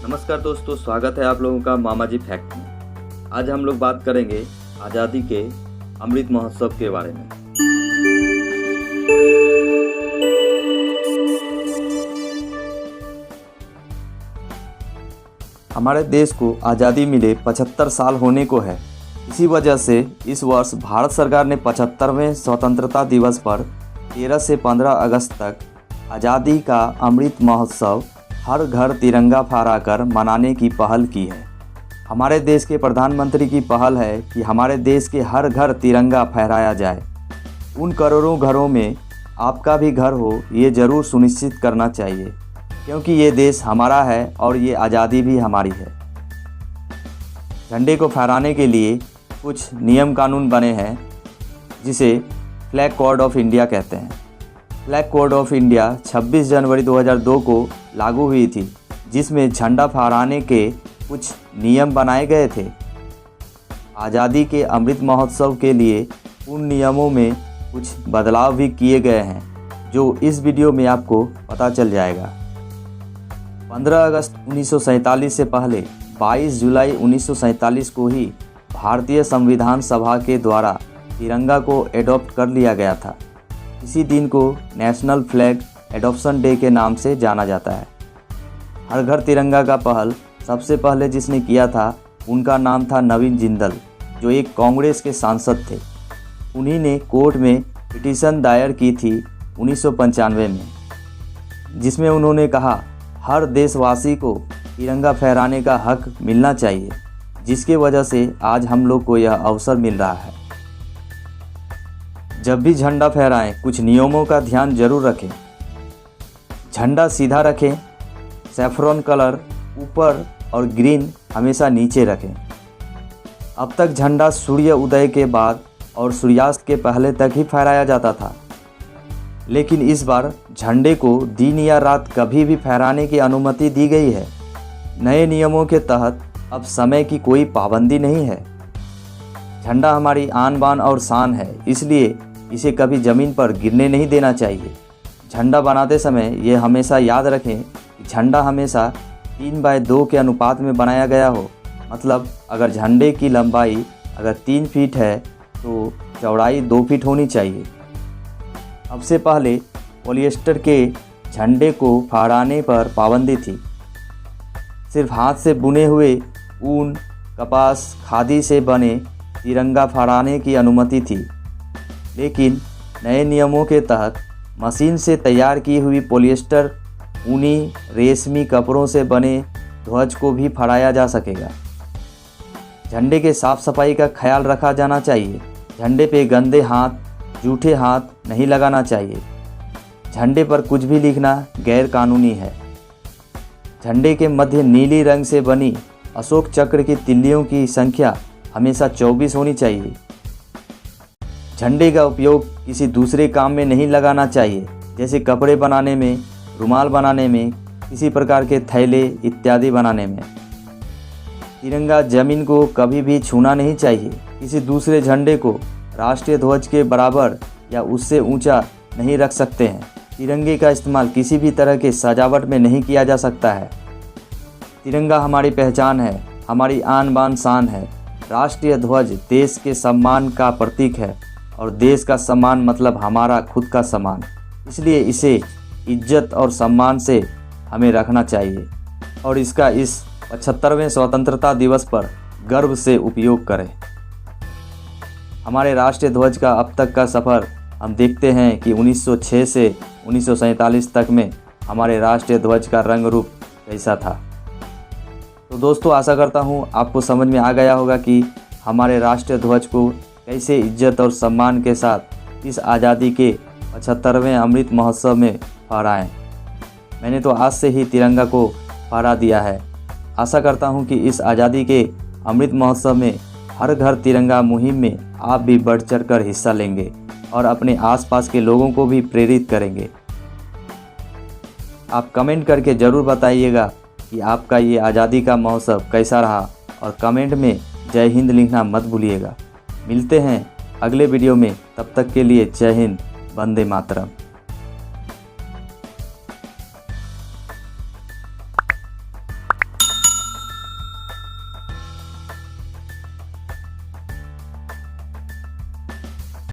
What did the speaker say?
नमस्कार दोस्तों, स्वागत है आप लोगों का मामा जी फैक्ट में। आज हम लोग बात करेंगे आज़ादी के अमृत महोत्सव के बारे में। हमारे देश को आज़ादी मिले 75 साल होने को है। इसी वजह से इस वर्ष भारत सरकार ने 75वें स्वतंत्रता दिवस पर 13 से 15 अगस्त तक आज़ादी का अमृत महोत्सव हर घर तिरंगा फहराकर मनाने की पहल की है। हमारे देश के प्रधानमंत्री की पहल है कि हमारे देश के हर घर तिरंगा फहराया जाए। उन करोड़ों घरों में आपका भी घर हो, ये ज़रूर सुनिश्चित करना चाहिए, क्योंकि ये देश हमारा है और ये आज़ादी भी हमारी है। झंडे को फहराने के लिए कुछ नियम कानून बने हैं, जिसे फ्लैग कोड ऑफ इंडिया कहते हैं। फ्लैग कोड ऑफ इंडिया 26 जनवरी 2002 को लागू हुई थी, जिसमें झंडा फहराने के कुछ नियम बनाए गए थे। आज़ादी के अमृत महोत्सव के लिए उन नियमों में कुछ बदलाव भी किए गए हैं, जो इस वीडियो में आपको पता चल जाएगा। 15 अगस्त 1947 से पहले 22 जुलाई 1947 को ही भारतीय संविधान सभा के द्वारा तिरंगा को एडॉप्ट कर लिया गया था। इसी दिन को नेशनल फ्लैग एडॉप्शन डे के नाम से जाना जाता है। हर घर तिरंगा का पहल सबसे पहले जिसने किया था, उनका नाम था नवीन जिंदल, जो एक कांग्रेस के सांसद थे। उन्हीं ने कोर्ट में पिटीशन दायर की थी 1995 में, जिसमें उन्होंने कहा हर देशवासी को तिरंगा फहराने का हक मिलना चाहिए, जिसके वजह से आज हम लोग को यह अवसर मिल रहा है। जब भी झंडा फहराएं, कुछ नियमों का ध्यान जरूर रखें। झंडा सीधा रखें, सैफरॉन कलर ऊपर और ग्रीन हमेशा नीचे रखें। अब तक झंडा सूर्य उदय के बाद और सूर्यास्त के पहले तक ही फहराया जाता था, लेकिन इस बार झंडे को दिन या रात कभी भी फहराने की अनुमति दी गई है। नए नियमों के तहत अब समय की कोई पाबंदी नहीं है। झंडा हमारी आन बान और शान है, इसलिए इसे कभी ज़मीन पर गिरने नहीं देना चाहिए। झंडा बनाते समय ये हमेशा याद रखें कि झंडा हमेशा 3/2 के अनुपात में बनाया गया हो। मतलब अगर झंडे की लंबाई अगर 3 फीट है तो चौड़ाई 2 फीट होनी चाहिए। अब से पहले पॉलिएस्टर के झंडे को फहराने पर पाबंदी थी। सिर्फ हाथ से बुने हुए ऊन, कपास, खादी से बने तिरंगा फहराने की अनुमति थी, लेकिन नए नियमों के तहत मशीन से तैयार की हुई पॉलिएस्टर, ऊनी, रेशमी कपड़ों से बने ध्वज को भी फहराया जा सकेगा। झंडे के साफ सफाई का ख्याल रखा जाना चाहिए। झंडे पे गंदे हाथ, जूठे हाथ नहीं लगाना चाहिए। झंडे पर कुछ भी लिखना गैर कानूनी है। झंडे के मध्य नीली रंग से बनी अशोक चक्र की तिल्लियों की संख्या हमेशा 24 होनी चाहिए। झंडे का उपयोग किसी दूसरे काम में नहीं लगाना चाहिए, जैसे कपड़े बनाने में, रुमाल बनाने में, किसी प्रकार के थैले इत्यादि बनाने में। तिरंगा जमीन को कभी भी छूना नहीं चाहिए। किसी दूसरे झंडे को राष्ट्रीय ध्वज के बराबर या उससे ऊंचा नहीं रख सकते हैं। तिरंगे का इस्तेमाल किसी भी तरह के सजावट में नहीं किया जा सकता है। तिरंगा हमारी पहचान है, हमारी आन बान शान है। राष्ट्रीय ध्वज देश के सम्मान का प्रतीक है, और देश का सम्मान मतलब हमारा खुद का सम्मान। इसलिए इसे इज्जत और सम्मान से हमें रखना चाहिए और इसका इस 75वें स्वतंत्रता दिवस पर गर्व से उपयोग करें। हमारे राष्ट्रीय ध्वज का अब तक का सफ़र हम देखते हैं कि 1906 से 1947 तक में हमारे राष्ट्रीय ध्वज का रंग रूप कैसा था। तो दोस्तों, आशा करता हूँ आपको समझ में आ गया होगा कि हमारे राष्ट्रीय ध्वज को कैसे इज्जत और सम्मान के साथ इस आज़ादी के 75वें अमृत महोत्सव में फहराएं। मैंने तो आज से ही तिरंगा को फहरा दिया है। आशा करता हूं कि इस आज़ादी के अमृत महोत्सव में हर घर तिरंगा मुहिम में आप भी बढ़ चढ़ कर हिस्सा लेंगे और अपने आसपास के लोगों को भी प्रेरित करेंगे। आप कमेंट करके ज़रूर बताइएगा कि आपका ये आज़ादी का महोत्सव कैसा रहा, और कमेंट में जय हिंद लिखना मत भूलिएगा। मिलते हैं अगले वीडियो में, तब तक के लिए जय हिंद, वंदे मातरम।